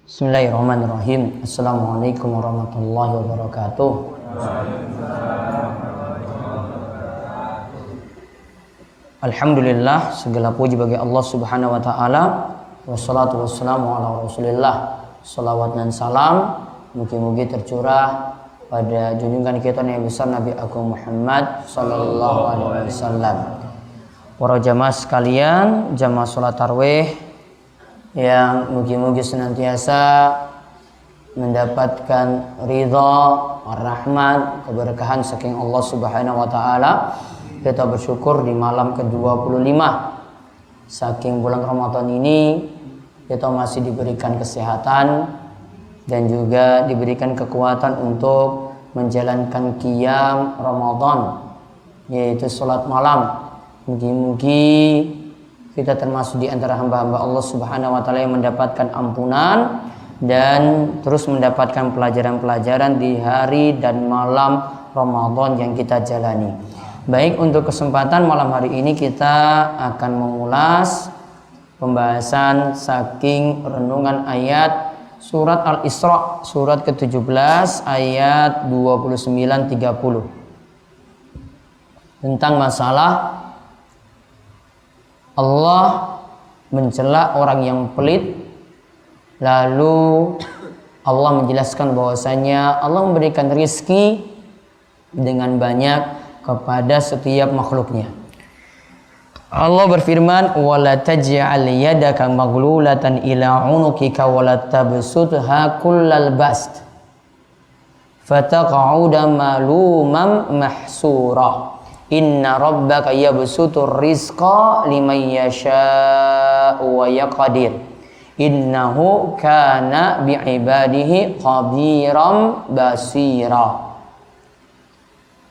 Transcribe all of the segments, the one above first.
Bismillahirrahmanirrahim. Assalamualaikum warahmatullahi wabarakatuh. Alhamdulillah, segala puji bagi Allah Subhanahu wa taala. Wassalatu wassalamu ala Rasulillah. Salawat dan salam mugi-mugi tercurah pada junjungan kita yang besar Nabi Agung Muhammad sallallahu alaihi wasallam. Para jamaah sekalian, jamaah salat tarawih yang mugi-mugi senantiasa mendapatkan ridha, rahmat, keberkahan saking Allah Subhanahu wa taala. Kita bersyukur di malam ke-25 saking bulan Ramadan ini kita masih diberikan kesehatan dan juga diberikan kekuatan untuk menjalankan qiyam Ramadan, yaitu salat malam. Mugi-mugi kita termasuk di antara hamba-hamba Allah Subhanahu wa taala yang mendapatkan ampunan dan terus mendapatkan pelajaran-pelajaran di hari dan malam Ramadan yang kita jalani. Baik, untuk kesempatan malam hari ini kita akan mengulas pembahasan saking renungan ayat surat Al-Isra, surat ke-17 ayat 29-30 tentang masalah Allah mencela orang yang pelit. Lalu Allah menjelaskan bahwasanya Allah memberikan rizki dengan banyak kepada setiap makhluknya. Allah berfirman, "Wala taj'al yadaka maghlulatan ila 'unukika wala tabsutha kullal bast fataq'uda maluman mahsura. Inna rabbaka yabsutur rizqa liman yasha'u wa yaqdir. Innahu kana bi'ibadihi khabiran basira."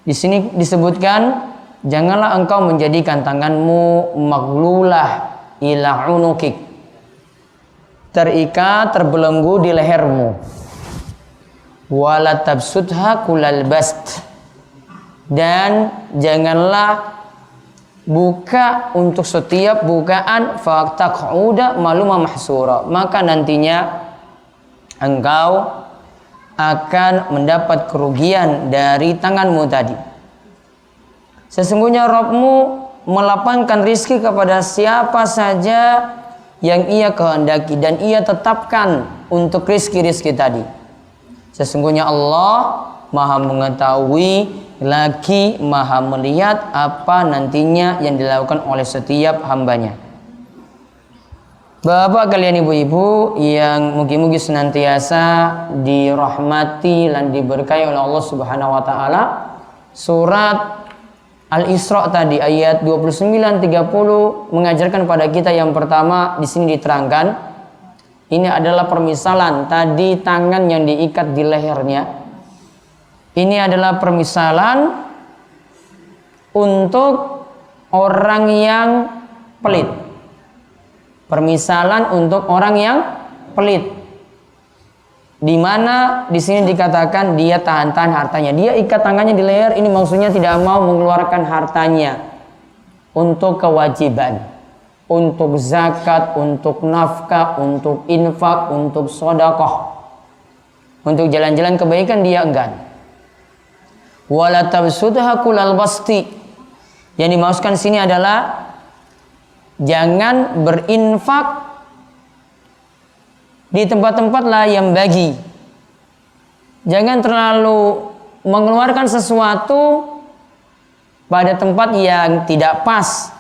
Di sini disebutkan, janganlah engkau menjadikan tanganmu maghlulah ila unukik, terikat, terbelenggu di lehermu. Wala tabsutha kullal bast, dan janganlah buka untuk setiap bukaan, faqta'uda maluma mahsura, maka nantinya engkau akan mendapat kerugian dari tanganmu tadi. Sesungguhnya Rabbmu melapangkan rizki kepada siapa saja yang ia kehendaki dan ia tetapkan untuk rizki-rizki tadi. Sesungguhnya Allah maha mengetahui lagi maha melihat apa nantinya yang dilakukan oleh setiap hambanya. Bapak kalian, ibu-ibu yang mugi-mugi senantiasa dirahmati dan diberkahi oleh Allah Subhanahu wa taala, surat Al-Isra tadi ayat 29-30 mengajarkan pada kita yang pertama di sini diterangkan, ini adalah permisalan tadi tangan yang diikat di lehernya. Ini adalah permisalan untuk orang yang pelit. Permisalan untuk orang yang pelit, di mana di sini dikatakan dia tahan-tahan hartanya, dia ikat tangannya di leher. Ini maksudnya tidak mau mengeluarkan hartanya untuk kewajiban, untuk zakat, untuk nafkah, untuk infak, untuk sedekah, untuk jalan-jalan kebaikan dia enggan. Wala tabsutha kullal basti, yang dimaksudkan sini adalah jangan berinfak di tempat-tempat lah yang bagi. Jangan terlalu mengeluarkan sesuatu pada tempat yang tidak pas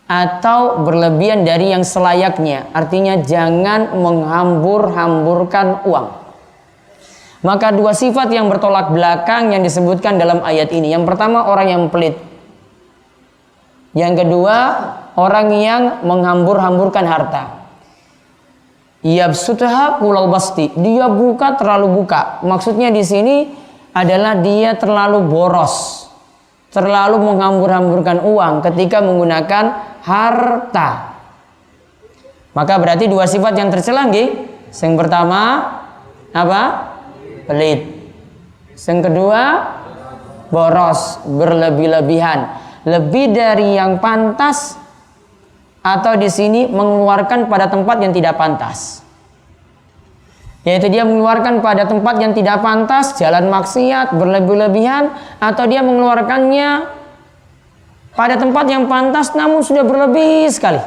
atau berlebihan dari yang selayaknya. Artinya jangan menghambur-hamburkan uang. Maka dua sifat yang bertolak belakang yang disebutkan dalam ayat ini. Yang pertama orang yang pelit. Yang kedua orang yang menghambur-hamburkan harta. Yabsutha kullal basti, dia buka terlalu buka. Maksudnya di sini adalah dia terlalu boros, terlalu menghambur-hamburkan uang ketika menggunakan harta. Maka berarti dua sifat yang tercela nggih. Yang pertama apa? Pelit. Yang kedua boros, berlebih-lebihan. lebih dari yang pantas, atau di sini mengeluarkan pada tempat yang tidak pantas. Yaitu dia mengeluarkan pada tempat yang tidak pantas, jalan maksiat, berlebih-lebihan, atau dia mengeluarkannya pada tempat yang pantas namun sudah berlebih sekali.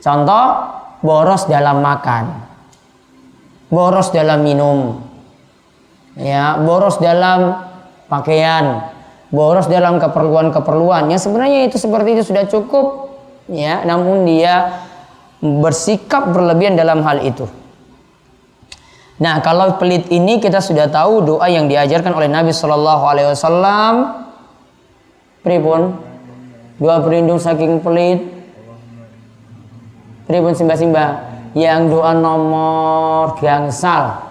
Contoh, boros dalam makan, boros dalam minum, ya, boros dalam pakaian, boros dalam keperluan-keperluan. Ya, sebenarnya itu seperti itu sudah cukup, ya, namun dia bersikap berlebihan dalam hal itu. Nah, kalau pelit ini kita sudah tahu doa yang diajarkan oleh Nabi Shallallahu Alaihi Wasallam. Pripun? Doa berlindung saking pelit. Pripun simba-simba? Yang doa nomor gangsal.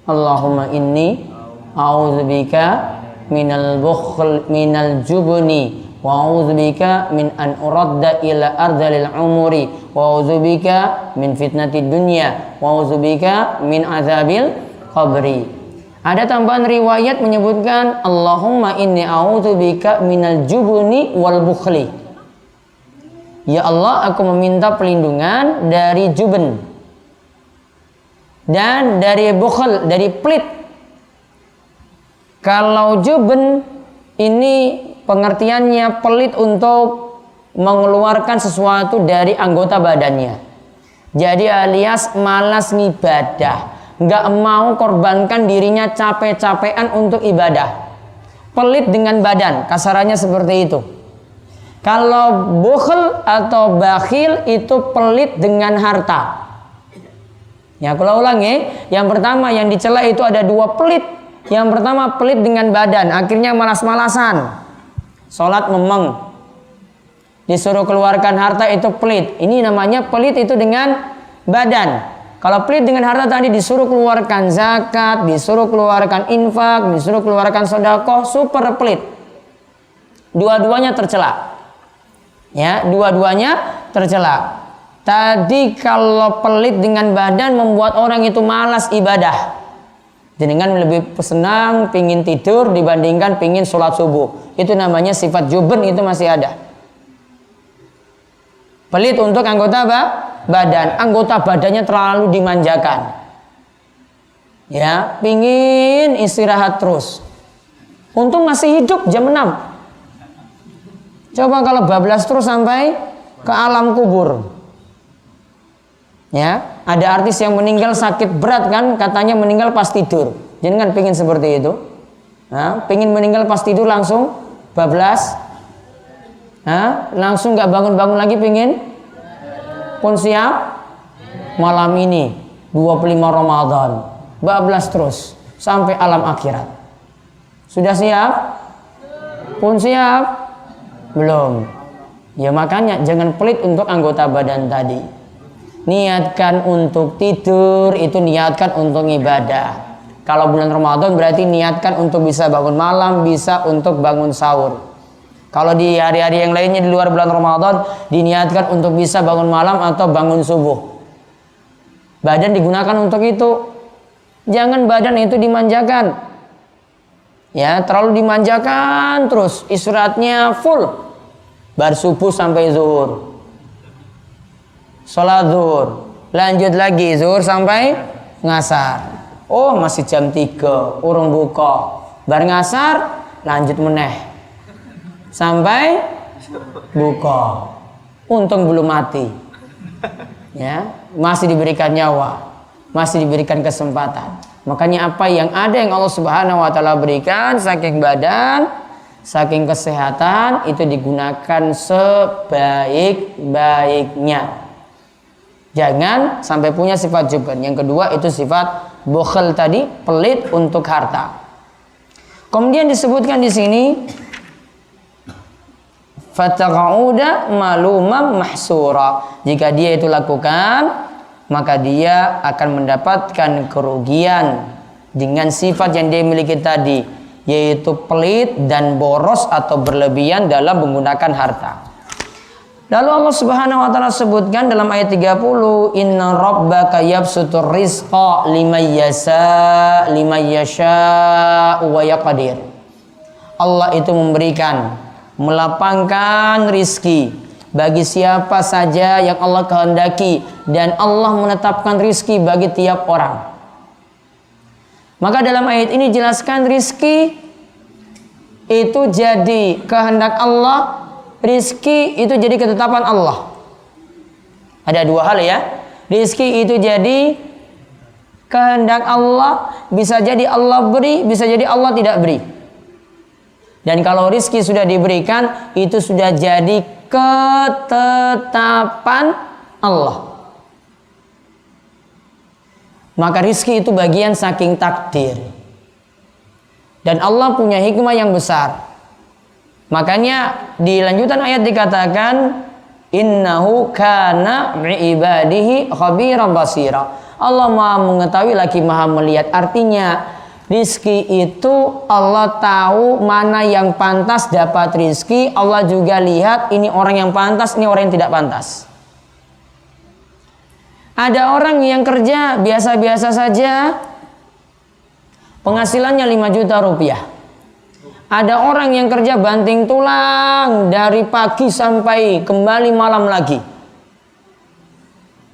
Allahumma inni a'udzubika minal bukhl minal jubni wa a'udzubika min an uradda ila ardalil umuri wa a'udzubika min fitnatid dunya wa a'udzubika min azabil qabri. Ada tambahan riwayat menyebutkan Allahumma inni a'udzubika minal jubni wal bukhli. Ya Allah, aku meminta perlindungan dari juben dan dari bukhl, dari pelit. Kalau juben ini pengertiannya pelit untuk mengeluarkan sesuatu dari anggota badannya. Jadi alias malas ngibadah, nggak mau korbankan dirinya capek-capean untuk ibadah. Pelit dengan badan, kasarannya seperti itu. Kalau bukhl atau bakhil itu pelit dengan harta. Ya, kalau ulangi, yang pertama yang dicela itu ada dua pelit. Yang pertama pelit dengan badan, akhirnya malas-malasan, sholat memeng, disuruh keluarkan harta itu pelit. Ini namanya pelit itu dengan badan. Kalau pelit dengan harta tadi disuruh keluarkan zakat, disuruh keluarkan infak, disuruh keluarkan sedekah, super pelit. Dua-duanya tercela. Ya, dua-duanya tercela. Tadi kalau pelit dengan badan membuat orang itu malas ibadah. Dengan lebih senang pingin tidur dibandingkan pingin sholat subuh. Itu namanya sifat juben, itu masih ada. Pelit untuk anggota badan. Anggota badannya terlalu dimanjakan. Ya, pingin istirahat terus. Untung masih hidup jam 6. Coba kalau bablas terus sampai ke alam kubur. Ya, ada artis yang meninggal sakit berat kan, katanya meninggal pas tidur. Jangan pingin seperti itu. Nah, pingin meninggal pas tidur langsung bablas. Nah, langsung nggak bangun-bangun lagi pingin. Pun siap malam ini 25 Ramadan bablas terus sampai alam akhirat. Sudah siap? Pun siap? Belum. Ya makanya jangan pelit untuk anggota badan tadi. Niatkan untuk tidur, itu niatkan untuk ibadah. Kalau bulan Ramadan berarti niatkan untuk bisa bangun malam, bisa untuk bangun sahur. Kalau di hari-hari yang lainnya di luar bulan Ramadan diniatkan untuk bisa bangun malam atau bangun subuh. Badan digunakan untuk itu. Jangan badan itu dimanjakan. Ya, terlalu dimanjakan terus, istirahatnya full. Bar subuh sampai zuhur. Sholat zuhur, lanjut lagi zuhur sampai ngasar. Oh, masih jam 3, urung buka. Bar ngasar, lanjut meneh sampai buka. Untung belum mati. Ya, masih diberikan nyawa, masih diberikan kesempatan. Makanya apa yang ada yang Allah Subhanahu wa taala berikan, saking badan, saking kesehatan, itu digunakan sebaik-baiknya. Jangan sampai punya sifat juban. Yang kedua itu sifat bukhl tadi, pelit untuk harta. Kemudian disebutkan di sini fataqauda malumam mahsura. Jika dia itu lakukan, maka dia akan mendapatkan kerugian dengan sifat yang dia miliki tadi, yaitu pelit dan boros atau berlebihan dalam menggunakan harta. Lalu Allah Subhanahu wa taala sebutkan dalam ayat 30, inna rabbaka yabsutur rizqa liman yasha wa yaqdir. Allah itu memberikan, melapangkan rizki bagi siapa saja yang Allah kehendaki, dan Allah menetapkan rizki bagi tiap orang. Maka dalam ayat ini jelaskan rizki itu jadi kehendak Allah, rizki itu jadi ketetapan Allah. Ada dua hal ya. Rizki itu jadi kehendak Allah, bisa jadi Allah beri, bisa jadi Allah tidak beri. Dan kalau rizki sudah diberikan, itu sudah jadi ketetapan Allah. Maka rizki itu bagian saking takdir. Dan Allah punya hikmah yang besar. Makanya di lanjutan ayat dikatakan, innahu kana bi'ibadihi khabiran basira. Allah maha mengetahui lagi maha melihat. Artinya rizki itu Allah tahu mana yang pantas dapat rizki. Allah juga lihat ini orang yang pantas, ini orang yang tidak pantas. Ada orang yang kerja biasa-biasa saja, penghasilannya 5 juta rupiah. Ada orang yang kerja banting tulang dari pagi sampai kembali malam lagi,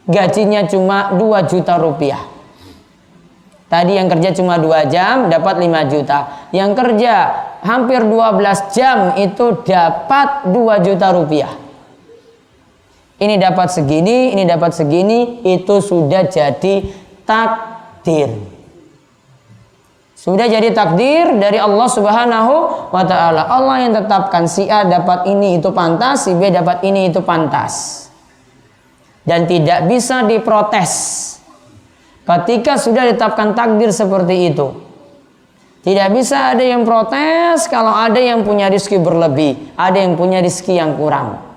gajinya cuma 2 juta rupiah. Tadi yang kerja cuma 2 jam dapat 5 juta. Yang kerja hampir 12 jam itu dapat 2 juta rupiah. Ini dapat segini, ini dapat segini, itu sudah jadi takdir. Sudah jadi takdir dari Allah Subhanahu wa ta'ala. Allah yang tetapkan si A dapat ini itu pantas, si B dapat ini itu pantas. Dan tidak bisa diprotes ketika sudah ditetapkan takdir seperti itu. Tidak bisa ada yang protes kalau ada yang punya rezeki berlebih, ada yang punya rezeki yang kurang.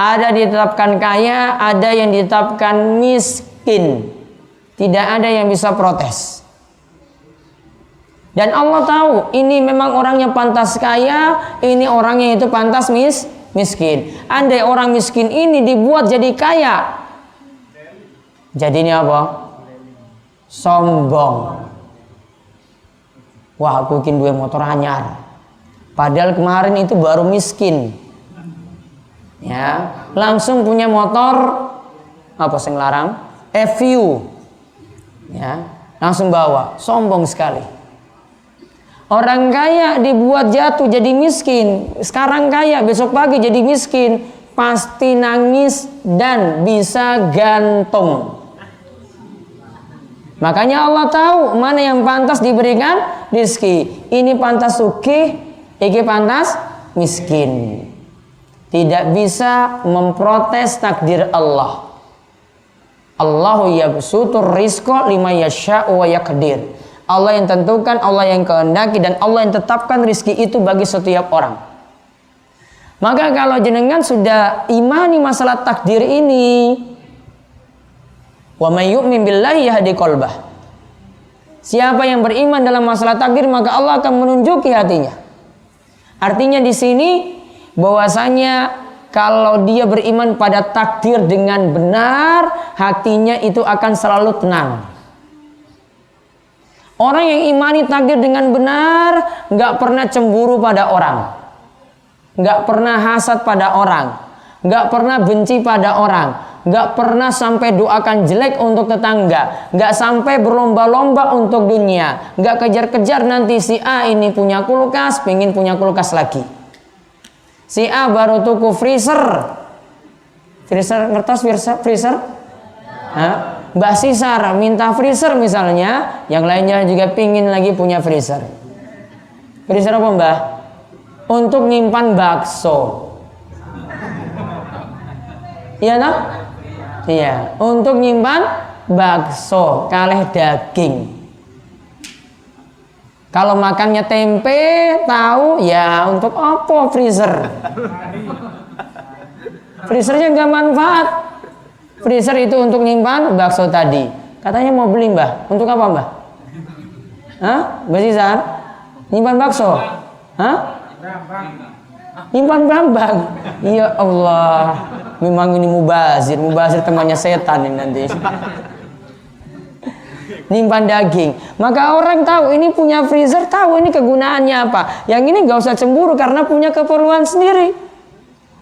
Ada ditetapkan kaya, ada yang ditetapkan miskin. Tidak ada yang bisa protes. Dan Allah tahu ini memang orangnya pantas kaya, ini orangnya itu pantas miskin. Andai orang miskin ini dibuat jadi kaya, jadinya apa? Sombong. Wah, aku bikin 2 motor anyar. Padahal kemarin itu baru miskin. Ya, langsung punya motor apa sing larang? FU. Ya, langsung bawa. Sombong sekali. Orang kaya dibuat jatuh jadi miskin. Sekarang kaya, besok pagi jadi miskin. Pasti nangis dan bisa gantung. Makanya Allah tahu mana yang pantas diberikan rezeki. Ini pantas sugih, ini pantas miskin. Tidak bisa memprotes takdir Allah. Allahu yabsutur rizqa liman yasha'u wa yaqdir. Allah yang tentukan, Allah yang kehendaki, dan Allah yang tetapkan rizki itu bagi setiap orang. Maka kalau jenengan sudah imani masalah takdir ini, wa may yu'min billahi yahdi qalbah. Siapa yang beriman dalam masalah takdir, maka Allah akan menunjuki hatinya. Artinya di sini bahwasanya kalau dia beriman pada takdir dengan benar, hatinya itu akan selalu tenang. Orang yang imani takdir dengan benar, nggak pernah cemburu pada orang, nggak pernah hasad pada orang, nggak pernah benci pada orang, nggak pernah sampai doakan jelek untuk tetangga, nggak sampai berlomba-lomba untuk dunia, nggak kejar-kejar nanti si A ini punya kulkas, pengen punya kulkas lagi. Si A baru tuku freezer ngertos freezer? Mbak Sisar minta freezer misalnya, yang lainnya juga pingin lagi punya freezer. Freezer apa Mbak? Untuk nyimpan bakso. Iya tak? Iya, untuk nyimpan bakso, kalih daging. Kalau makannya tempe, tahu ya untuk apa freezer? Freezernya nggak manfaat. Freezer itu untuk nyimpan bakso tadi. Katanya mau beli Mbah. Untuk apa Mbah? Hah? Mbak Sisar? Nyimpan bakso? Hah? Nyimpan brambang. Ya Allah. Memang ini mubazir. Mubazir temannya setan ini nanti. nyimpan daging. Maka orang tahu ini punya freezer, tahu ini kegunaannya apa. Yang ini nggak usah cemburu karena punya keperluan sendiri.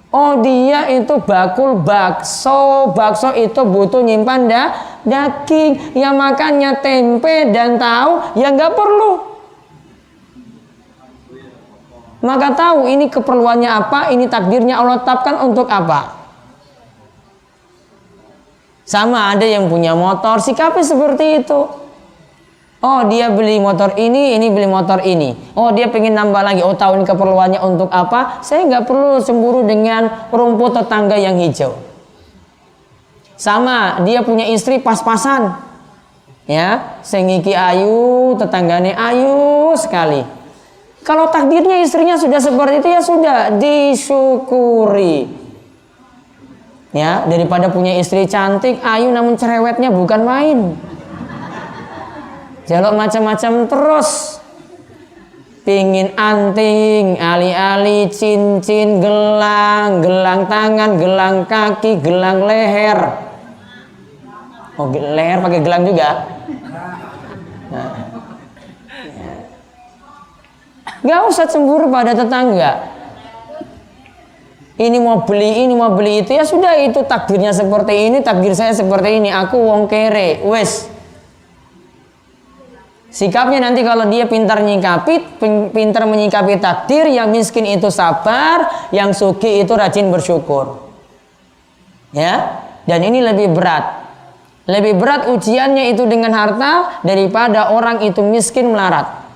Oh dia itu bakul bakso, bakso itu butuh nyimpan daging. Yang makannya tempe dan tahu, ya nggak perlu. Maka tahu ini keperluannya apa, ini takdirnya Allah tetapkan untuk apa. Sama ada yang punya motor, sikapnya seperti itu. Oh dia beli motor ini beli motor ini. Oh dia pengen nambah lagi. Oh tahu ini keperluannya untuk apa. Saya nggak perlu cemburu dengan rumput tetangga yang hijau. Sama dia punya istri pas-pasan. Ya, sengiki ayu, tetanggane ayu sekali. Kalau takdirnya istrinya sudah seperti itu ya sudah disyukuri. Ya, daripada punya istri cantik, ayu namun cerewetnya bukan main. Jaluk macam-macam terus. Pingin anting, ali-ali, cincin, gelang, gelang tangan, gelang kaki, gelang leher. Oh, leher pakai gelang juga. Nah. Gak usah cemburu pada tetangga. Ini mau beli itu, ya sudah itu takdirnya seperti ini, takdir saya seperti ini. Aku wong kere, wes. Sikapnya nanti kalau dia pintar menyikapi takdir, yang miskin itu sabar, yang sugih itu rajin bersyukur. Ya, dan ini lebih berat. Lebih berat ujiannya itu dengan harta daripada orang itu miskin melarat.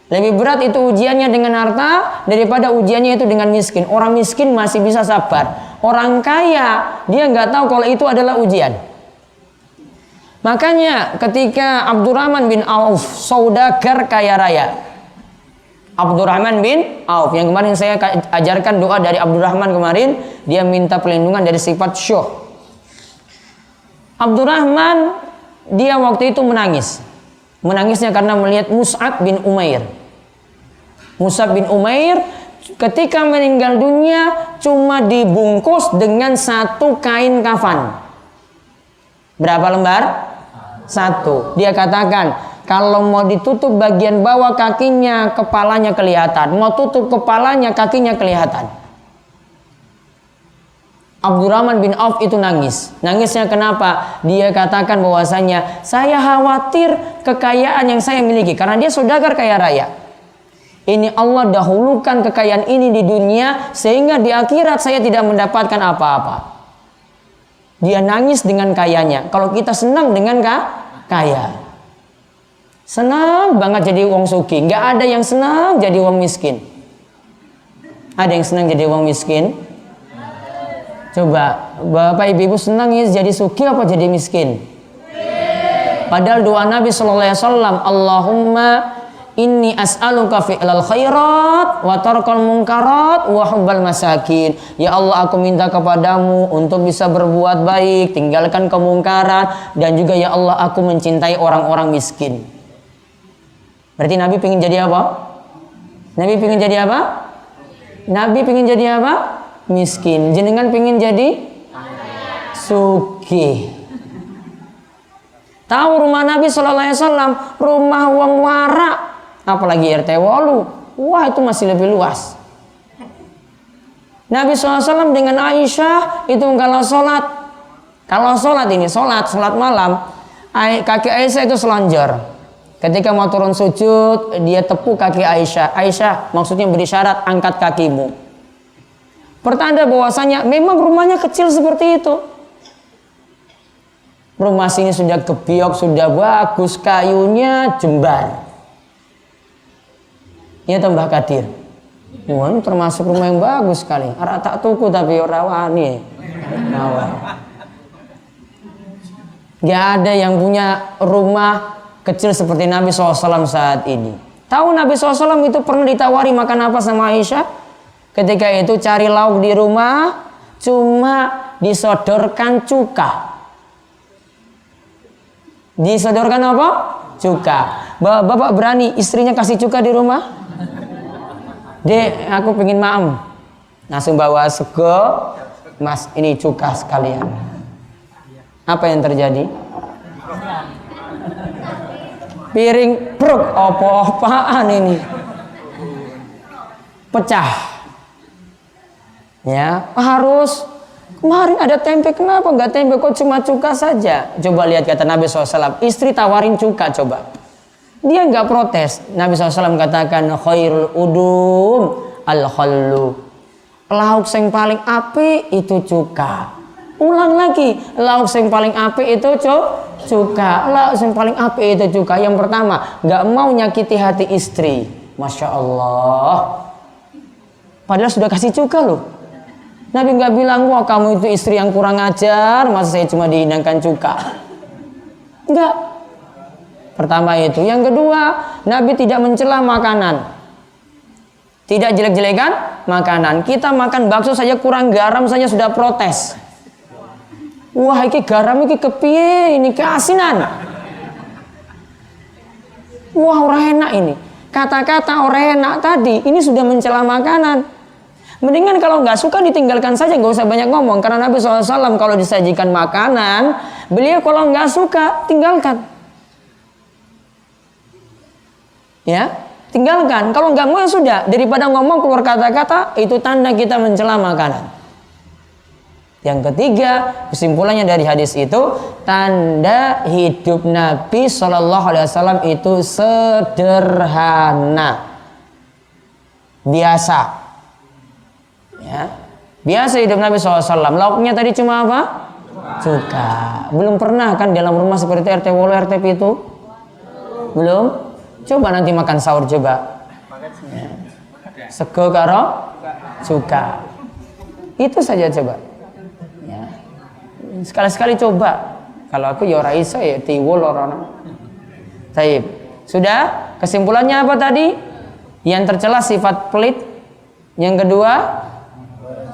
Lebih berat itu ujiannya dengan harta daripada ujiannya itu dengan miskin. Orang miskin masih bisa sabar. Orang kaya dia nggak tahu kalau itu adalah ujian. Makanya ketika Abdurrahman bin Auf, saudagar kaya raya, Abdurrahman bin Auf yang kemarin saya ajarkan doa dari Abdurrahman kemarin, dia minta perlindungan dari sifat syuh. Abdurrahman dia waktu itu menangis. Menangisnya karena melihat Mus'ab bin Umair. Mus'ab bin Umair ketika meninggal dunia cuma dibungkus dengan satu kain kafan. Berapa lembar? Satu. Dia katakan kalau mau ditutup bagian bawah kakinya, kepalanya kelihatan. Mau tutup kepalanya, kakinya kelihatan. Abdurrahman bin Auf itu nangis. Nangisnya kenapa? Dia katakan bahwasanya saya khawatir kekayaan yang saya miliki karena dia saudagar kaya raya. Ini Allah dahulukan kekayaan ini di dunia sehingga di akhirat saya tidak mendapatkan apa-apa. Dia nangis dengan kayanya. Kalau kita senang dengan kaya, senang banget jadi wong sugih. Nggak ada yang senang jadi wong miskin. Ada yang senang jadi wong miskin? Coba, bapak ibu senang ya jadi sugih apa jadi miskin? Padahal doa Nabi Sallallahu Alaihi Wasallam, Allahumma inni as'aluka fi'lal khairat wa tarkal munkarat wa hubbal masakin. Ya Allah, aku minta kepadamu untuk bisa berbuat baik, tinggalkan kemungkaran, dan juga ya Allah aku mencintai orang-orang miskin. Berarti Nabi pengen jadi apa? Nabi pengen jadi apa? Nabi pengen jadi apa? Miskin. Jenengan pengen jadi sugih. Tahu rumah Nabi Sallallahu Alaihi Wasallam, rumah wong warak, apalagi RT 8. Wah, itu masih lebih luas. Nabi SAW dengan Aisyah itu kalau sholat malam, kaki Aisyah itu selonjor. Ketika mau turun sujud, dia tepuk kaki Aisyah. Aisyah, maksudnya beri syarat, angkat kakimu. Pertanda bahwasanya memang rumahnya kecil seperti itu. Rumah sini sudah gebyok, sudah bagus, kayunya jembar. Ya tambah Kadir. Wah, ini termasuk rumah yang bagus sekali. Ara tak tuku tapi ora wani. Gak ada yang punya rumah kecil seperti Nabi SAW saat ini. Tahu Nabi SAW itu pernah ditawari makan apa sama Aisyah? Ketika itu cari lauk di rumah, cuma disodorkan cuka. Disodorkan apa? Cuka. Bapak berani istrinya kasih cuka di rumah? Dek, aku pengen maem. Langsung bawa sego, mas ini cuka sekalian. Apa yang terjadi? piring bruk, apa-apaan ini, pecah. Ya, harus kemarin ada tempe, kenapa nggak tempe, kok cuma cuka saja? Coba lihat kata Nabi SAW, istri tawarin cuka, coba. Dia nggak protes. Nabi SAW katakan, khairul udum al-khallu. Lauk yang paling apik itu cuka. Ulang lagi, lauk yang paling apik itu cuka. Lauk yang paling apik itu cuka. Yang pertama, nggak mau nyakiti hati istri. Masya Allah. Padahal sudah kasih cuka loh. Nabi nggak bilang, wah kamu itu istri yang kurang ajar, masa saya cuma dihidangkan cuka. Enggak. Pertama itu. Yang kedua, Nabi tidak mencela makanan. Tidak jelek-jelekan makanan. Kita makan bakso saja kurang garam saja sudah protes. Wah, ini garam ini kepiye, ini keasinan. Wah, orang enak ini. Kata-kata orang enak tadi, ini sudah mencela makanan. Mendingan kalau nggak suka ditinggalkan saja, nggak usah banyak ngomong. Karena Nabi SAW kalau disajikan makanan, beliau kalau nggak suka, tinggalkan. Ya, tinggalkan. Kalau nggak mau ya sudah. Daripada ngomong keluar kata-kata, itu tanda kita mencela makanan. Yang ketiga, kesimpulannya dari hadis itu, tanda hidup Nabi SAW itu sederhana, biasa. Ya, biasa hidup Nabi SAW. Lauknya tadi cuma apa? Cuka. Belum pernah kan dalam rumah seperti RT Wolo, RT itu? Belum. Coba nanti makan sahur coba. Ya. Sego karo cuka. Itu saja coba. Ya. Sekali-sekali coba. Kalau aku ya ora iso ya tiwul ora. Baik. Sudah? Kesimpulannya apa tadi? Yang tercela sifat pelit. Yang kedua,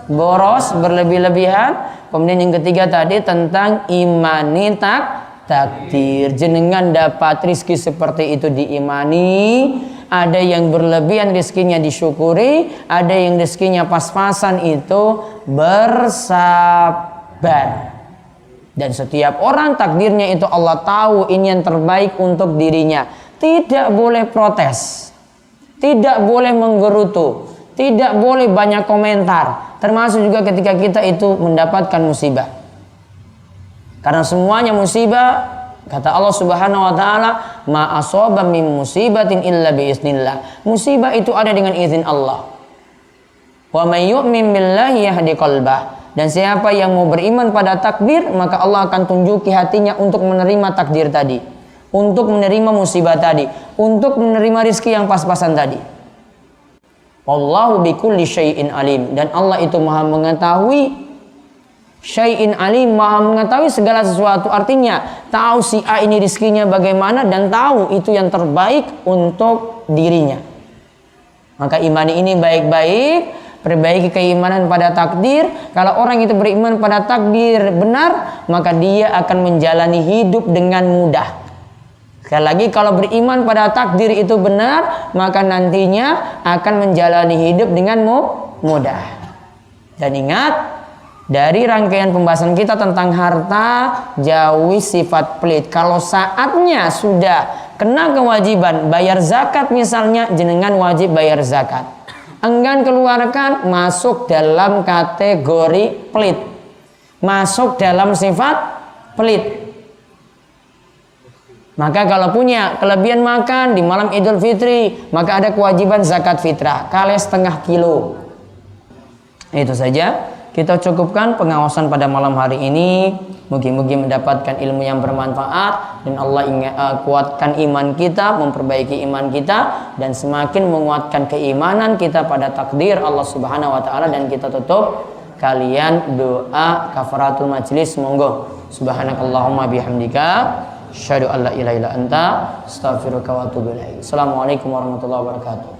boros, berlebih-lebihan. Kemudian yang ketiga tadi tentang imani takdir. Jenengan dapat rizki seperti itu diimani. Ada yang berlebihan rizkinya disyukuri. Ada yang rizkinya pas-pasan itu bersabar. Dan setiap orang takdirnya itu Allah tahu ini yang terbaik untuk dirinya. Tidak boleh protes, tidak boleh menggerutu, tidak boleh banyak komentar. Termasuk juga ketika kita itu mendapatkan musibah. Karena semuanya musibah, kata Allah Subhanahu wa taala, ma asaba min musibatin illa bi iznillah. Musibah itu ada dengan izin Allah. Wa may yu'min billahi yahdi qalbah. Dan siapa yang mau beriman pada takdir, maka Allah akan tunjuki hatinya untuk menerima takdir tadi, untuk menerima musibah tadi, untuk menerima rizki yang pas-pasan tadi. Wallahu bikulli syai'in alim. Dan Allah itu maha mengetahui. Syai'in alim, maha mengetahui segala sesuatu. Artinya tahu si A ini rizkinya bagaimana, dan tahu itu yang terbaik untuk dirinya. Maka imani ini baik-baik, perbaiki keimanan pada takdir. Kalau orang itu beriman pada takdir benar, maka dia akan menjalani hidup dengan mudah. Sekali lagi, kalau beriman pada takdir itu benar, maka nantinya akan menjalani hidup dengan mudah. Dan ingat, dari rangkaian pembahasan kita tentang harta, jauhi sifat pelit. Kalau saatnya sudah kena kewajiban bayar zakat misalnya, jenengan wajib bayar zakat. Enggan keluarkan, masuk dalam kategori pelit, masuk dalam sifat pelit. Maka kalau punya kelebihan makan di malam Idul Fitri, maka ada kewajiban zakat fitrah, kali setengah kilo. Itu saja. Kita cukupkan pengawasan pada malam hari ini. Mungkin mendapatkan ilmu yang bermanfaat, dan Allah kuatkan iman kita, memperbaiki iman kita, dan semakin menguatkan keimanan kita pada takdir Allah Subhanahu wa taala. Dan kita tutup kalian doa kafaratul majlis. Monggo. Subhanakallahumma bihamdika asyhadu an la ilaha illa anta astaghfiruka wa atubu ilaik. Assalamualaikum warahmatullahi wabarakatuh.